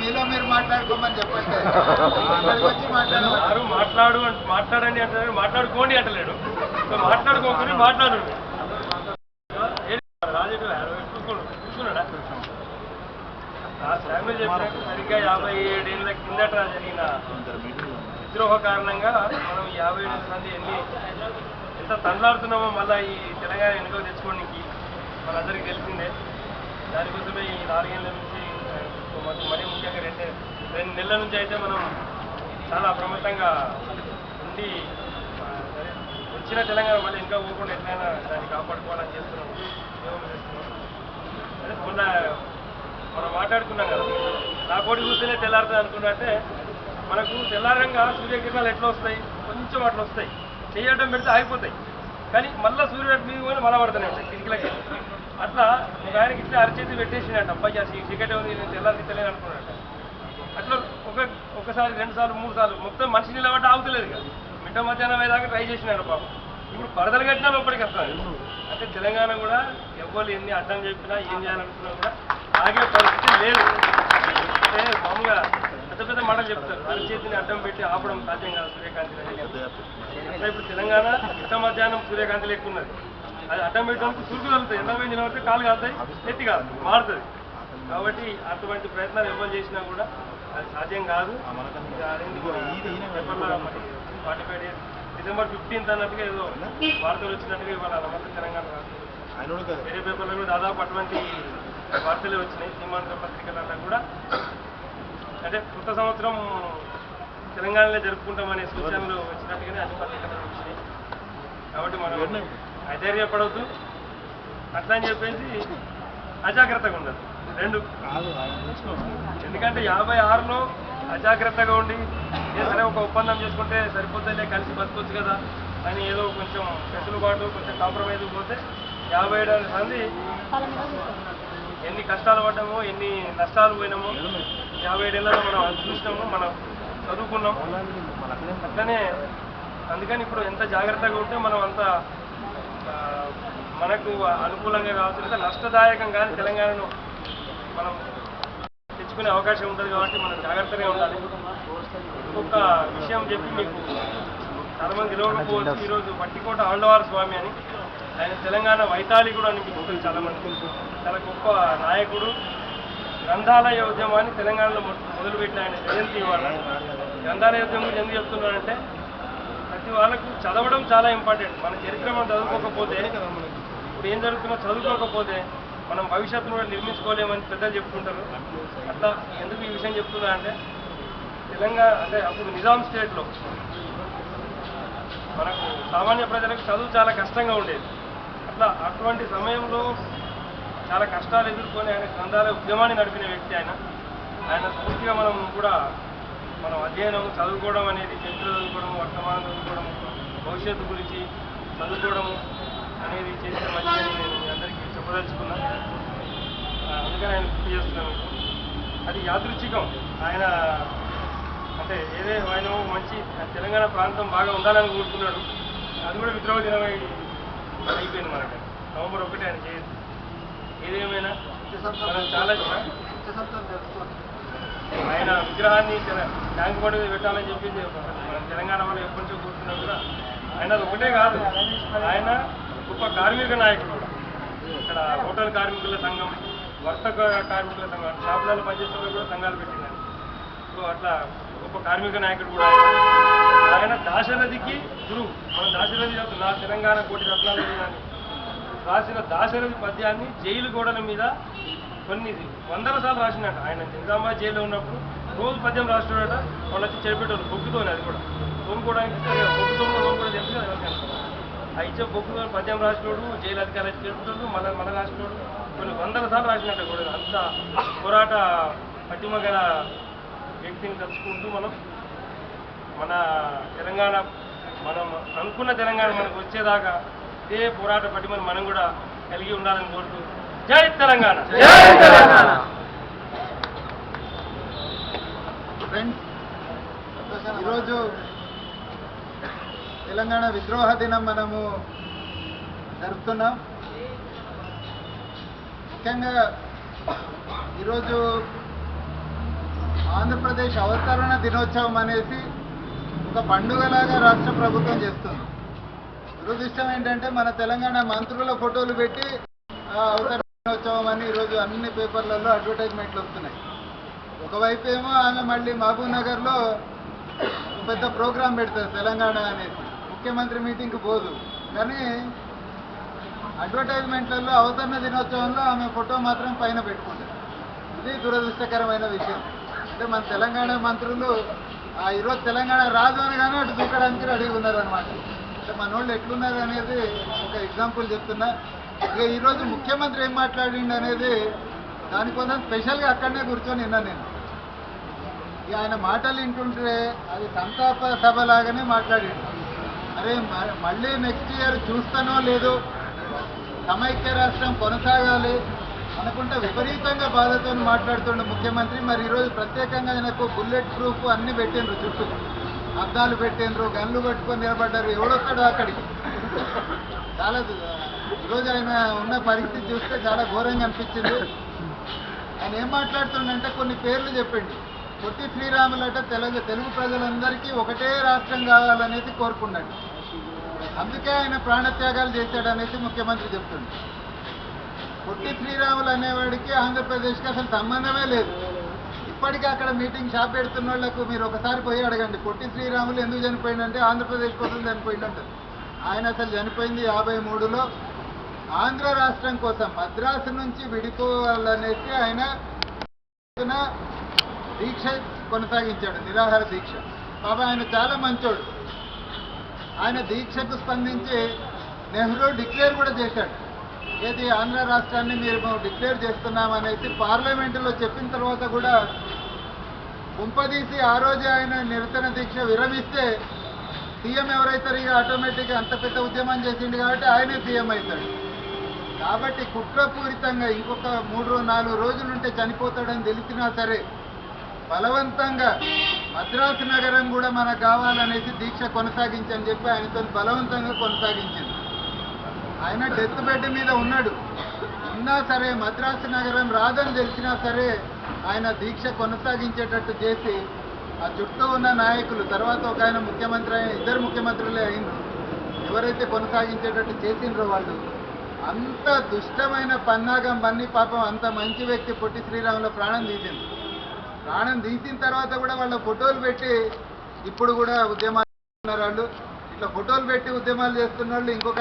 మీలో మీరు మాట్లాడుకోమని చెప్పండి. మాట్లాడండి అంటారు, మాట్లాడుకోండి అంటలేడు. మాట్లాడుకోకుండా మాట్లాడు. కూర్చున్నాడా? ఫ్యామిలీ చెప్పినట్టు సరిగ్గా 57 ఏళ్ళ కిందట జరిగిన విద్రోహ కారణంగా మనం 57 మంది ఎంత తండ్లాడుతున్నామో మళ్ళీ ఈ తెలంగాణ ఎన్నికలు తెచ్చుకోవడానికి మనందరికీ తెలిసిందే. దానికోసమే ఈ 4 ఏళ్ళ నుంచి మరీ ముఖ్యంగా 2 నెలల నుంచి అయితే మనం చాలా అప్రమత్తంగా ఉండి వచ్చిన తెలంగాణ మళ్ళీ ఇంకా పోకుండా ఎట్లయినా దాన్ని కాపాడుకోవాలని చేస్తున్నాం. అదే మొన్న మనం మాట్లాడుకున్నాం కదా, నా కోటి చూస్తేనే తెల్లారుతుంది అనుకున్నట్టే మనకు తెల్లారంగా సూర్యకిరణాలు ఎట్లా వస్తాయి, కొంచెం అట్లా వస్తాయి, చేయడం పెడితే ఆగిపోతాయి, కానీ మళ్ళీ సూర్యుడు మీద పోయి మళ్ళా పడుతూనే ఉంటాయి కిటికీలకి. అట్లా ఒక ఆయనకి ఇట్లా అరచేతి పెట్టేసినట్టు, అబ్బాయి ఆ చీకటి ఉంది నేను తెల్లారి తెలియదు అనుకున్నట్ట. అట్లా ఒకసారి 2 సార్లు 3 సార్లు మొత్తం మనిషి నిలబట్టి ఆగుతలేదు కదా, మిట్ట మధ్యాహ్నం అయ్యేదాకా ట్రై చేసినాడు పాపం. ఇప్పుడు పరదలు కట్టినా లోపలికి వస్తాను. అంటే తెలంగాణ కూడా ఎవరు ఎన్ని అడ్డం చెప్పినా ఏం చేయాలనుకున్నా కూడా ఆగే పరిస్థితి లేదు. అంటే మామూలుగా పెద్ద పెద్ద మాటలు చెప్తారు, అరచేతిని అడ్డం పెట్టి ఆపడం సాధ్యం కాదు సూర్యకాంతి. అట్లా ఇప్పుడు తెలంగాణ మిట్ట మధ్యాహ్నం సూర్యకాంతి లెక్క ఉన్నది. అది అడ్డం పెట్టడానికి చురుకు కలుగుతాయి, ఎండ పోయి నిలబడితే కాలు కాలుతాయి, ఎత్తి కాదు మారుతుంది. కాబట్టి అటువంటి ప్రయత్నాలు ఎవరు చేసినా కూడా అది సాధ్యం కాదు. పేపర్లో 45 days December 15th అన్నట్టుగా ఏదో వార్తలు వచ్చినట్టుగా ఇవాళ నమస్తే తెలంగాణ రాష్ట్రం వేరే పేపర్లో కూడా దాదాపు అటువంటి వార్తలే వచ్చినాయి. సీమాంధ్ర పత్రికలన్నా కూడా అంటే కొత్త సంవత్సరం తెలంగాణలో జరుపుకుంటామనే సూచనలు వచ్చినట్టుగానే అన్ని పత్రికలు వచ్చినాయి. కాబట్టి మనం అధైర్యపడవద్దు, అట్లా అని చెప్పేసి అజాగ్రత్తగా ఉండదు. 2 ఎందుకంటే 56లో అజాగ్రత్తగా ఉండి సరే ఒక ఒప్పందం చేసుకుంటే సరిపోతుందిలే, కలిసి బతకొచ్చు కదా అని ఏదో కొంచెం వెసులుబాటు కొంచెం కాంప్రమైజ్ పోతే 57 మంది ఎన్ని కష్టాలు పడ్డామో, ఎన్ని నష్టాలు పోయినామో 57 ఏళ్ళలో మనం చూసినాము, మనం చదువుకున్నాం. అట్లనే అందుకని ఇప్పుడు ఎంత జాగ్రత్తగా ఉంటే మనం అంత మనకు అనుకూలంగా కావచ్చు, లేదా నష్టదాయకం కానీ తెలంగాణను మనం తెచ్చుకునే అవకాశం ఉంటుంది. కాబట్టి మనం జాగ్రత్తగా ఉండాలి. ఇంకొక విషయం చెప్పి మీకు చాలా మంది తెలియకపోవచ్చు, ఈరోజు పట్టికోట ఆళ్వార్ స్వామి అని ఆయన తెలంగాణ వైతాళికుడు అని మీకు చాలా మంది, చాలా గొప్ప నాయకుడు. గ్రంథాలయ ఉద్యమాన్ని తెలంగాణలో మొదలుపెట్టిన ఆయన జయంతి ఇవాళ. గ్రంథాలయ ఉద్యమం గురించి ఎందుకు చెప్తున్నానంటే ప్రతి వాళ్ళకు చదవడం చాలా ఇంపార్టెంట్. మన చరిత్ర మనం చదువుకోకపోతే, ఇప్పుడు ఏం జరుగుతుందో చదువుకోకపోతే మనం భవిష్యత్తును కూడా నిర్మించుకోలేమని పెద్దలు చెప్తుంటారు. అట్లా ఎందుకు ఈ విషయం చెప్తున్నా అంటే తెలంగాణ అంటే అప్పుడు నిజాం స్టేట్లో మనకు సామాన్య ప్రజలకు చదువు చాలా కష్టంగా ఉండేది. అటువంటి సమయంలో చాలా కష్టాలు ఎదుర్కొని ఆయన గ్రంథాలయ ఉద్యమాన్ని నడిపిన వ్యక్తి ఆయన పూర్తిగా మనం కూడా మనం అధ్యయనం చదువుకోవడం అనేది, చరిత్ర చదువుకోవడం, వర్తమానం చదువుకోవడం, భవిష్యత్తు గురించి చదువుకోవడం అనేది చేస్తే మంచిదని నేను మీ అందరికీ చెప్పదలుచుకున్నా. అందుకని ఆయన గుర్తు చేస్తున్నాను. అది యాదృచ్ఛికం. ఆయన అంటే ఆయన మంచి తెలంగాణ ప్రాంతం బాగా ఉండాలని కోరుకున్నాడు. అది కూడా విద్రోహ దినం అయిపోయింది మనకు. నవంబర్ 1 ఆయన చేయదు. ఏదేమైనా మనం చాలా ఆయన విగ్రహాన్ని ట్యాంక్ బండ్ మీద పెట్టాలని చెప్పి మనం తెలంగాణ వాళ్ళు ఎప్పటి నుంచో కూర్చున్నా కూడా ఆయన అది ఒకటే కాదు, ఆయన గొప్ప కార్మిక నాయకుడు కూడా. ఇక్కడ హోటల్ కార్మికుల సంఘం, వర్తక కార్మికుల సంఘం, షాపులలో పనిచేసే కూడా సంఘాలు పెట్టినారు. సో అట్లా గొప్ప కార్మిక నాయకుడు కూడా ఆయన దాశరథికి గురువు. మన దాశరథి నా తెలంగాణ కోటి రత్నాలు రాసిన దాశరథి పద్యాన్ని జైలు గోడల మీద కొన్ని వందల సార్లు రాసినట్టు. ఆయన నిజామాబాద్ జైల్లో ఉన్నప్పుడు రోజు పద్యం రాసినాడట. వాళ్ళు వచ్చి చెడిపెట్టారు బొగ్గుతోనే, అది కూడా తోముకోవడానికి బొగ్గుతో కూడా తెలుసు కదా ఎవరికైనా. అయితే బొగ్గుతో పద్యం రాసినోడు జైలు అధికారులు చెడుపుతాడు, మన రాసినోడు కొన్ని వందల సార్లు రాసినట్టు కూడా. అంత పోరాట పటిమ గల వ్యక్తిని తలుచుకుంటూ మనం మన తెలంగాణ, మనం అనుకున్న తెలంగాణ మనకు వచ్చేదాకా ఇదే పోరాట పటిమని మనం కూడా కలిగి ఉండాలని కోరుతూ జై తెలంగాణ. ఫ్రెండ్స్, ఈరోజు తెలంగాణ విద్రోహ దినం మనము జరుపుతున్నాం. ముఖ్యంగా ఈరోజు ఆంధ్రప్రదేశ్ అవతరణ దినోత్సవం అనేసి ఒక పండుగలాగా రాష్ట్ర ప్రభుత్వం చేస్తుంది. దురదృష్టం ఏంటంటే మన తెలంగాణ మంత్రుల ఫోటోలు పెట్టి అవతరణ దినోత్సవం అని ఈరోజు అన్ని పేపర్లలో అడ్వర్టైజ్మెంట్లు వస్తున్నాయి. ఒకవైపు ఏమో ఆమె మళ్ళీ మహబూబ్ నగర్లో పెద్ద ప్రోగ్రాం పెడతారు తెలంగాణ అనేసి, ముఖ్యమంత్రి మీటింగ్కి పోదు. కానీ అడ్వర్టైజ్మెంట్లలో అవతరణ దినోత్సవంలో ఆమె ఫోటో మాత్రం పైన పెట్టుకుంటారు. ఇది దురదృష్టకరమైన విషయం. అంటే మన తెలంగాణ మంత్రులు ఈరోజు తెలంగాణ రాదు అనగానే అటు దూకడానికి రెడీగా ఉన్నారనమాట. అంటే మన వాళ్ళు ఎట్లున్నారు అనేది ఒక ఎగ్జాంపుల్ చెప్తున్నా. ఇక ఈరోజు ముఖ్యమంత్రి ఏం మాట్లాడిండు అనేది దానికోసం స్పెషల్గా అక్కడనే కూర్చొని విన్నాను నేను. ఇక ఆయన మాటలు వింటుంటే అది సంతాప సభ లాగానే మాట్లాడిండు. అరే మళ్ళీ నెక్స్ట్ ఇయర్ చూస్తానో లేదో, సమైక్య రాష్ట్రం కొనసాగాలి అనుకుంటే విపరీతంగా బాధతో మాట్లాడుతుండే ముఖ్యమంత్రి. మరి ఈరోజు ప్రత్యేకంగా ఆయనకు బుల్లెట్ ప్రూఫ్ అన్ని పెట్టిండ్రు, చుట్టూ అద్దాలు పెట్టిండ్రు, గన్లు పట్టుకొని నిలబడ్డారు. ఎవడొస్తాడో అక్కడికి. చాలా ఈరోజు ఆయన ఉన్న పరిస్థితి చూస్తే చాలా ఘోరంగా అనిపించింది. ఆయన ఏం మాట్లాడుతుండంటే కొన్ని పేర్లు చెప్పిండు. పొట్టి శ్రీరాములట తెలుగు ప్రజలందరికీ ఒకటే రాష్ట్రం కావాలనేసి కోరుకున్నాడు. అందుకే ఆయన ప్రాణత్యాగాలు చేశాడనేసి ముఖ్యమంత్రి చెప్తుండు. పొట్టి శ్రీరాములు అనేవాడికి ఆంధ్రప్రదేశ్కి అసలు సంబంధమే లేదు. ఇప్పటికీ అక్కడ మీటింగ్ షాప్ పెడుతున్న వాళ్ళకు మీరు ఒకసారి పోయి అడగండి, పొట్టి శ్రీరాములు ఎందుకు చనిపోయిందంటే ఆంధ్రప్రదేశ్ కోసం చనిపోయిందంటారు. ఆయన అసలు చనిపోయింది 53లో ఆంధ్ర రాష్ట్రం కోసం, మద్రాసు నుంచి విడిపోవాలనేసి ఆయన దీక్ష కొనసాగించాడు, నిరాహార దీక్ష. పాప ఆయన చాలా మంచోడు. ఆయన దీక్షకు స్పందించి నెహ్రూ డిక్లేర్ కూడా చేశాడు. ఏది ఆంధ్ర రాష్ట్రాన్ని మీరు డిక్లేర్ చేస్తున్నామనేసి పార్లమెంటులో చెప్పిన తర్వాత కూడా కుంపదీసి ఆ రోజే ఆయన నిరసన దీక్ష విరమిస్తే సీఎం ఎవరైతారు? ఇక ఆటోమేటిక్గా అంత పెద్ద ఉద్యమం చేసిండు కాబట్టి ఆయనే సీఎం అవుతాడు. కాబట్టి కుట్రపూరితంగా ఇంకొక 3-4 రోజులుంటే చనిపోతాడని తెలిసినా సరే బలవంతంగా మద్రాసు నగరం కూడా మనకు కావాలనేసి దీక్ష కొనసాగించని చెప్పి ఆయనతో బలవంతంగా కొనసాగించింది. ఆయన డెత్ బెడ్ మీద ఉన్నాడు. ఉన్నా సరే మద్రాసు నగరం రాదని తెలిసినా సరే ఆయన దీక్ష కొనసాగించేటట్టు చేసి ఆ చుట్టూ ఉన్న నాయకులు, తర్వాత ఒక ఆయన ముఖ్యమంత్రి, ఇద్దరు ముఖ్యమంత్రులే అయినరు, ఎవరైతే కొనసాగించేటట్టు చేసిండ్రో వాళ్ళు అంత దుష్టమైన పన్నాగం బన్ని. పాపం అంత మంచి వ్యక్తి పొట్టి శ్రీరాముల ప్రాణం తీసింది. ప్రాణం తీసిన తర్వాత కూడా వాళ్ళ ఫోటోలు పెట్టి ఇప్పుడు కూడా ఉద్యమాలు చేస్తున్నారు వాళ్ళు. ఇట్లా ఫోటోలు పెట్టి ఉద్యమాలు చేస్తున్న వాళ్ళు ఇంకొక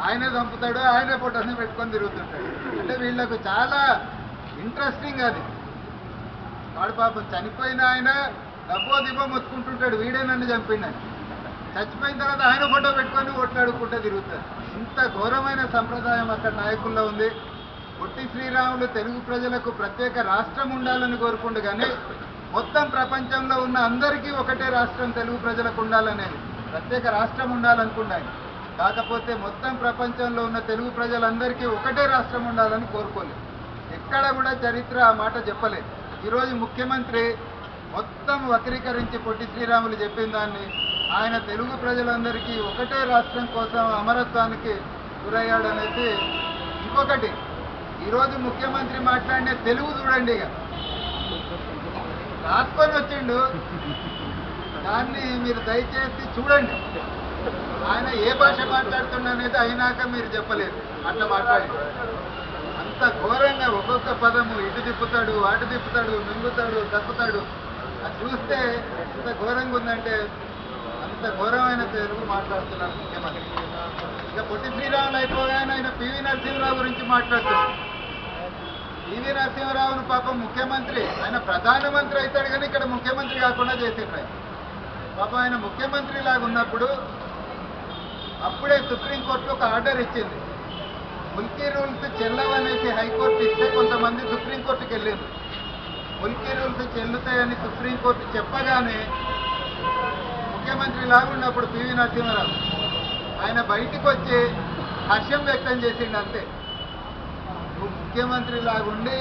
ఆయనే చంపుతాడు, ఆయనే ఫోటోని పెట్టుకొని తిరుగుతుంటాడు. అంటే వీళ్ళకు చాలా ఇంట్రెస్టింగ్ అది. వాడు పాపం చనిపోయిన ఆయన డబ్బో దిబ్బో మొత్తుకుంటుంటాడు, వీడే నన్ను చంపిండని. చచ్చిపోయిన తర్వాత ఆయన ఫోటో పెట్టుకొని ఓట్లాడుకుంటూ తిరుగుతారు. ఇంత ఘోరమైన సంప్రదాయం అక్కడ నాయకుల్లో ఉంది. పొట్టి శ్రీరాములు తెలుగు ప్రజలకు ప్రత్యేక రాష్ట్రం ఉండాలని కోరుకుండు, కానీ మొత్తం ప్రపంచంలో ఉన్న అందరికీ ఒకటే రాష్ట్రం తెలుగు ప్రజలకు ఉండాలనేది, ప్రత్యేక రాష్ట్రం ఉండాలనుకున్నాయి. కాకపోతే మొత్తం ప్రపంచంలో ఉన్న తెలుగు ప్రజలందరికీ ఒకటే రాష్ట్రం ఉండాలని కోరుకోలేదు. ఎక్కడ కూడా చరిత్ర ఆ మాట చెప్పలేదు. ఈరోజు ముఖ్యమంత్రి మొత్తం వక్రీకరించి పొట్టి శ్రీరాములు చెప్పిన దాన్ని ఆయన తెలుగు ప్రజలందరికీ ఒకటే రాష్ట్రం కోసం అమరత్వానికి గురయ్యాడనేసి. ఇంకొకటి, ఈరోజు ముఖ్యమంత్రి మాట్లాడిన తెలుగు చూడండి, ఇక రాసుకొని వచ్చిండు, దాన్ని మీరు దయచేసి చూడండి. ఆయన ఏ భాష మాట్లాడుతుండనేది అయినాక మీరు చెప్పలేరు, అట్లా మాట్లాడి అంత ఘోరంగా ఒక్కొక్క పదము ఇటు తిప్పుతాడు, అటు తిప్పుతాడు, మింగుతాడు, తప్పుతాడు. అది చూస్తే ఎంత ఘోరంగా ఉందంటే అంత ఘోరమైన తెలుగు మాట్లాడుతున్నారు ముఖ్యమంత్రి. ఇక పొట్టి శ్రీరాములు అయిపోగానే ఆయన పివి నరసింహరావు గురించి మాట్లాడుతున్నారు. పివి నరసింహరావును పాపం ముఖ్యమంత్రి, ఆయన ప్రధానమంత్రి అవుతాడు కానీ ఇక్కడ ముఖ్యమంత్రి కాకుండా చేసిండ్రు. పాపం ఆయన ముఖ్యమంత్రి లాగా ఉన్నప్పుడు అప్పుడే సుప్రీంకోర్టు ఒక ఆర్డర్ ఇచ్చింది, ముల్కీ రూల్స్ చెల్లవనేసి హైకోర్టు ఇస్తే కొంతమంది సుప్రీంకోర్టుకి వెళ్ళింది. ముల్కీ రూల్స్ చెల్లుతాయని సుప్రీంకోర్టు చెప్పగానే ముఖ్యమంత్రి లాగా ఉన్నప్పుడు పివి నరసింహారావు ఆయన బయటికి వచ్చి హర్షం వ్యక్తం చేసిండు. అంతే, నువ్వు ముఖ్యమంత్రి లాగుండి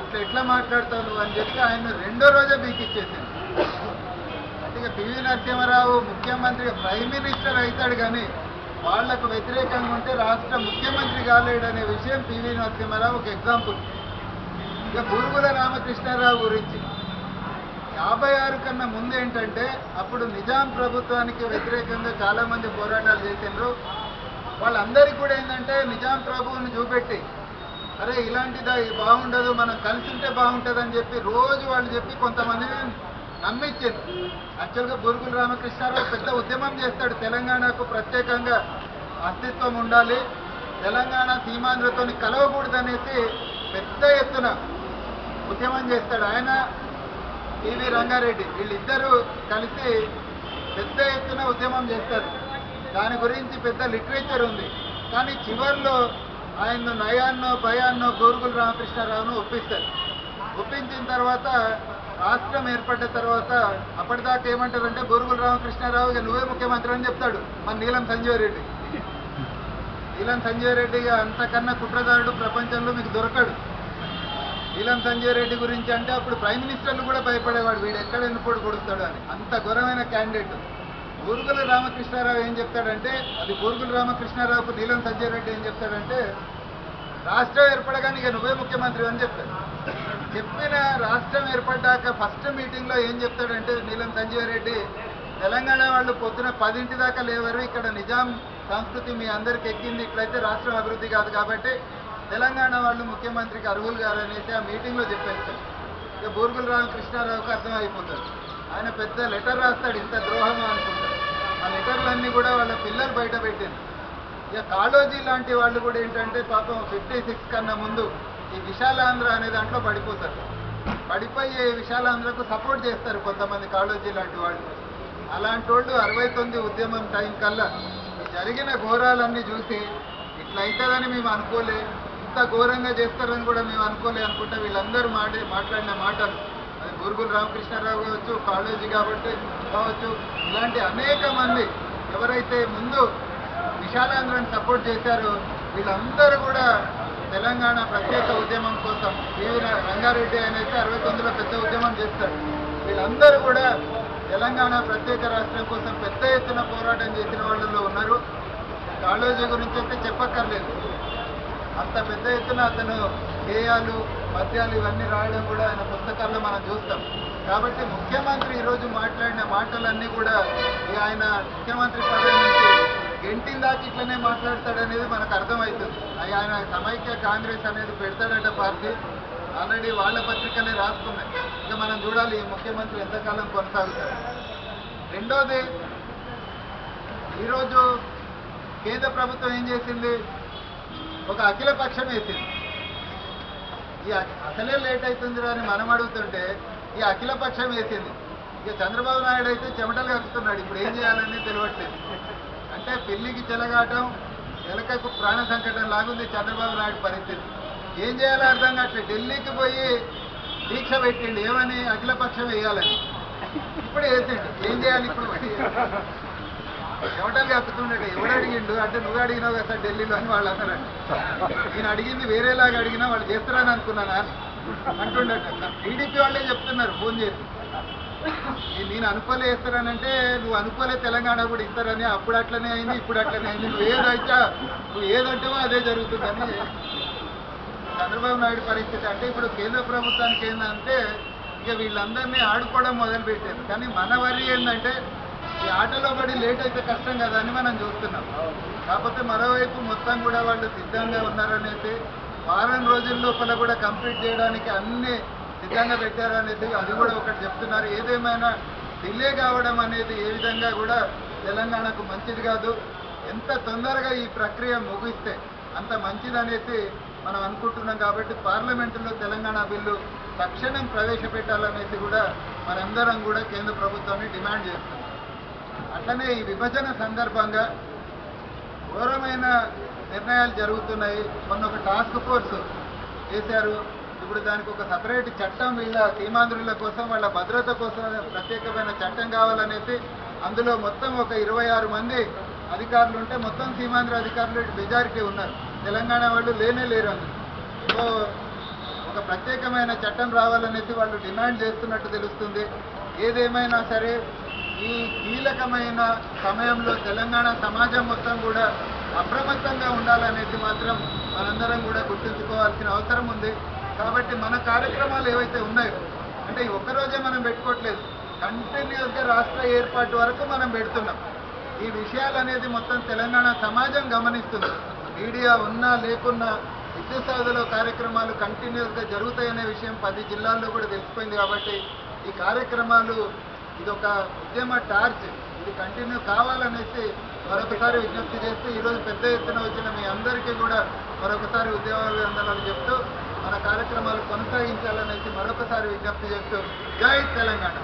ఇట్లా ఎట్లా మాట్లాడతావు అని చెప్పి ఆయన రెండో రోజే బీకిచ్చేసింది. అంటే పివి నరసింహారావు ముఖ్యమంత్రి, ప్రైమ్ మినిస్టర్ అవుతాడు కానీ వాళ్లకు వ్యతిరేకంగా ఉంటే రాష్ట్ర ముఖ్యమంత్రి కాలేడనే విషయం పివి నరసింహారావు ఒక ఎగ్జాంపుల్. ఇక బూరుగుల రామకృష్ణారావు గురించి 56 కన్నా ముందు ఏంటంటే అప్పుడు నిజాం ప్రభుత్వానికి వ్యతిరేకంగా చాలామంది పోరాటాలు చేసిండ్రు. వాళ్ళందరికీ కూడా ఏంటంటే నిజాం ప్రభువుని చూపెట్టి అరే ఇలాంటిదా ఇది బాగుండదు, మనం కలిసి ఉంటే బాగుంటుంది అని చెప్పి రోజు వాళ్ళు చెప్పి కొంతమందిని నమ్మించారు. యాక్చువల్గా బూరుగుల రామకృష్ణారావు పెద్ద ఉద్యమం చేస్తాడు, తెలంగాణకు ప్రత్యేకంగా అస్తిత్వం ఉండాలి, తెలంగాణ సీమాంధ్రతో కలవకూడదనేసి పెద్ద ఎత్తున ఉద్యమం చేస్తాడు. ఆయన టీవీ రంగారెడ్డి వీళ్ళిద్దరూ కలిసి పెద్ద ఎత్తున ఉద్యమం చేస్తారు. దాని గురించి పెద్ద లిటరేచర్ ఉంది. కానీ చివరిలో ఆయన నయాన్నో భయాన్నో బూరుగుల రామకృష్ణారావును ఒప్పిస్తారు. ఒప్పించిన తర్వాత రాష్ట్రం ఏర్పడ్డ తర్వాత అప్పటిదాకా ఏమంటారంటే బూరుగుల రామకృష్ణారావు ఇక నువ్వే ముఖ్యమంత్రి అని చెప్తాడు మన నీలం సంజీవ్ రెడ్డి. నీలం సంజీవ్ రెడ్డి అంతకన్నా కుట్రదారుడు ప్రపంచంలో మీకు దొరకడు. నీలం సంజయ్ రెడ్డి గురించి అంటే అప్పుడు ప్రైమ్ మినిస్టర్లు కూడా భయపడేవాడు, వీడు ఎక్కడ ఎన్నుకోడు కొడుస్తాడు అని, అంత ఘోరమైన క్యాండిడేట్. బూరుగుల రామకృష్ణారావు ఏం చెప్తాడంటే, అది బూరుగుల రామకృష్ణారావుకు నీలం సంజయ్ రెడ్డి ఏం చెప్తాడంటే, రాష్ట్రం ఏర్పడగానే ఇక నువ్వే ముఖ్యమంత్రి అని చెప్తాడు. చెప్పిన రాష్ట్రం ఏర్పడ్డాక ఫస్ట్ మీటింగ్లో ఏం చెప్తాడంటే నీలం సంజయ్ రెడ్డి, తెలంగాణ వాళ్ళు పొద్దున 10 దాకా లేవరు, ఇక్కడ నిజాం సంస్కృతి మీ అందరికి ఎక్కింది, ఇట్లయితే రాష్ట్రం అభివృద్ధి కాదు, కాబట్టి తెలంగాణ వాళ్ళు ముఖ్యమంత్రికి అర్హులు కాదనేసి ఆ మీటింగ్లో చెప్పేస్తాడు. ఇక బూరుగుల రామకృష్ణారావుకి అర్థమైపోతాడు. ఆయన పెద్ద లెటర్ రాస్తాడు, ఇంత ద్రోహం అనుకుంటాడు. ఆ లెటర్లన్నీ కూడా వాళ్ళ పిల్లలు బయట పెట్టింది. ఇక కాళోజీ లాంటి వాళ్ళు కూడా ఏంటంటే పాపం 56 కన్నా ముందు ఈ విశాలాంధ్ర అనే దాంట్లో పడిపోతారు. పడిపోయి విశాలాంధ్రకు సపోర్ట్ చేస్తారు కొంతమంది కాళోజీ లాంటి వాళ్ళు. అలాంటి వాళ్ళు 69 ఉద్యమం టైం కల్లా జరిగిన ఘోరాలన్నీ చూసి ఇట్లా అవుతుందని మేము అనుకోలే, ఇంత ఘోరంగా చేస్తారని కూడా మేము అనుకోలే అనుకుంటా వీళ్ళందరూ మాట్లాడిన మాటలు, అది బూరుగుల రామకృష్ణారావు కావచ్చు, కాళోజీ కావచ్చు, ఇలాంటి అనేక మంది ఎవరైతే ముందు విశాలాంధ్రని సపోర్ట్ చేశారో వీళ్ళందరూ కూడా తెలంగాణ ప్రత్యేక ఉద్యమం కోసం, టీవీ రంగారెడ్డి ఆయన అయితే 69లో పెద్ద ఉద్యమం చేస్తాడు. వీళ్ళందరూ కూడా తెలంగాణ ప్రత్యేక రాష్ట్రం కోసం పెద్ద ఎత్తున పోరాటం చేసిన వాళ్ళలో ఉన్నారు. కాళోజీ గురించి అయితే చెప్పక్కర్లేదు, అంత పెద్ద ఎత్తున అతను గేయాలు పద్యాలు ఇవన్నీ రాయడం కూడా ఆయన పుస్తకాల్లో మనం చూస్తాం. కాబట్టి ముఖ్యమంత్రి ఈరోజు మాట్లాడిన మాటలన్నీ కూడా ఆయన ముఖ్యమంత్రి పదవి నుంచి గెంటిన దాకా ఇట్లనే మాట్లాడతాడనేది మనకు అర్థమవుతుంది. ఆయన సమైక్య కాంగ్రెస్ అనేది పెడతాడట పార్టీ, ఆల్రెడీ వాళ్ళ పత్రికలే రాసుకున్నాయి. ఇక మనం చూడాలి ఈ ముఖ్యమంత్రి ఎంతకాలం కొనసాగుతాడు. రెండోది, ఈరోజు కేంద్ర ప్రభుత్వం ఏం చేసింది, ఒక అఖిల పక్షం వేసింది. ఈ అసలే లేట్ అవుతుందిరా అని మనం అడుగుతుంటే ఈ అఖిల పక్షం వేసింది. ఇక చంద్రబాబు నాయుడు అయితే చెమటలు కక్కుతున్నాడు, ఇప్పుడు ఏం చేయాలని తెలియట్లేదు. అంటే పిల్లికి చెలగాటం ఎలకకు ప్రాణ సంకటం లాగుంది చంద్రబాబు నాయుడు పరిస్థితి. ఏం చేయాలో అర్థం కావట్లేదు. ఢిల్లీకి పోయి దీక్ష పెట్టిండు ఏమని, అఖిల పక్షం వేయాలని. ఇప్పుడు వేసిండు, ఏం చేయాలి ఇప్పుడు? చెమటలు కక్కుతుండట. ఎవడు అడిగిండు అంటే నువ్వు అడిగినావు కదా సార్ ఢిల్లీలో అని వాళ్ళు అన్నారండి. నేను అడిగింది వేరేలాగా అడిగినా వాళ్ళు చేస్తారని అనుకున్నానా అంటుండట. టీడీపీ వాళ్ళే చెప్తున్నారు ఫోన్ చేసి, నేను అనుకోలే వేస్తారనంటే నువ్వు అనుకోలే తెలంగాణ కూడా ఇస్తారని. అప్పుడు అట్లనే అయింది, ఇప్పుడు అట్లనే అయింది, నువ్వు ఏదంటావో అదే జరుగుతుందని చంద్రబాబు నాయుడు పరిస్థితి. అంటే ఇప్పుడు కేంద్ర ప్రభుత్వానికి ఏంటంటే ఇక వీళ్ళందరినీ ఆడుకోవడం మొదలుపెట్టారు. కానీ మన వరి ఏంటంటే ఈ ఆటలో పడి లేట్ అయితే కష్టం కదా అని మనం చూస్తున్నాం. కాకపోతే మరోవైపు మొత్తం కూడా వాళ్ళు సిద్ధంగా ఉన్నారనేసి, వారం రోజుల లోపల కూడా కంప్లీట్ చేయడానికి అన్ని సిద్ధంగా పెట్టారనేది అది కూడా ఒకటి చెప్తున్నారు. ఏదేమైనా డిలే కావడం అనేది ఏ విధంగా కూడా తెలంగాణకు మంచిది కాదు. ఎంత తొందరగా ఈ ప్రక్రియ ముగిస్తే అంత మంచిదనేసి మనం అనుకుంటున్నాం. కాబట్టి పార్లమెంటులో తెలంగాణ బిల్లు తక్షణం ప్రవేశపెట్టాలనేసి కూడా మనందరం కూడా కేంద్ర ప్రభుత్వాన్ని డిమాండ్ చేస్తున్నాం. అట్లనే ఈ విభజన సందర్భంగా ఘోరమైన నిర్ణయాలు జరుగుతున్నాయి. మొన్న ఒక టాస్క్ ఫోర్స్ చేశారు, ఇప్పుడు దానికి ఒక సపరేట్ చట్టం వీళ్ళ సీమాంధ్రుల కోసం వాళ్ళ భద్రత కోసం ప్రత్యేకమైన చట్టం కావాలనేసి అందులో మొత్తం ఒక 26 మంది అధికారులు ఉంటే మొత్తం సీమాంధ్ర అధికారులు మెజారిటీ ఉన్నారు, తెలంగాణ వాళ్ళు లేరు అందులో. సో ఒక ప్రత్యేకమైన చట్టం రావాలనేసి వాళ్ళు డిమాండ్ చేస్తున్నట్టు తెలుస్తుంది. ఏదేమైనా సరే ఈ కీలకమైన సమయంలో తెలంగాణ సమాజం మొత్తం కూడా అప్రమత్తంగా ఉండాలనేది మాత్రం మనందరం కూడా గుర్తుంచుకోవాల్సిన అవసరం ఉంది. కాబట్టి మన కార్యక్రమాలు ఏవైతే ఉన్నాయో అంటే ఈ ఒక్కరోజే మనం పెట్టుకోవట్లేదు, కంటిన్యూస్గా రాష్ట్ర ఏర్పాటు వరకు మనం పెడుతున్నాం. ఈ విషయాలు అనేది మొత్తం తెలంగాణ సమాజం గమనిస్తుంది. మీడియా ఉన్నా లేకున్నా విద్యుత్ సౌధలో కార్యక్రమాలు కంటిన్యూస్గా జరుగుతాయనే విషయం 10 జిల్లాల్లో కూడా తెలిసిపోయింది. కాబట్టి ఈ కార్యక్రమాలు ఇదొక ఉద్యమ టార్చ్, ఇది కంటిన్యూ కావాలనేసి మరొకసారి విజ్ఞప్తి చేస్తూ ఈరోజు పెద్ద ఎత్తున వచ్చిన మీ అందరికీ కూడా మరొకసారి ఉద్యమాభివందనాలు చెప్తూ మన కార్యక్రమాలు కొనసాగించాలనేసి మరొకసారి విజ్ఞప్తి చేస్తూ జై తెలంగాణ.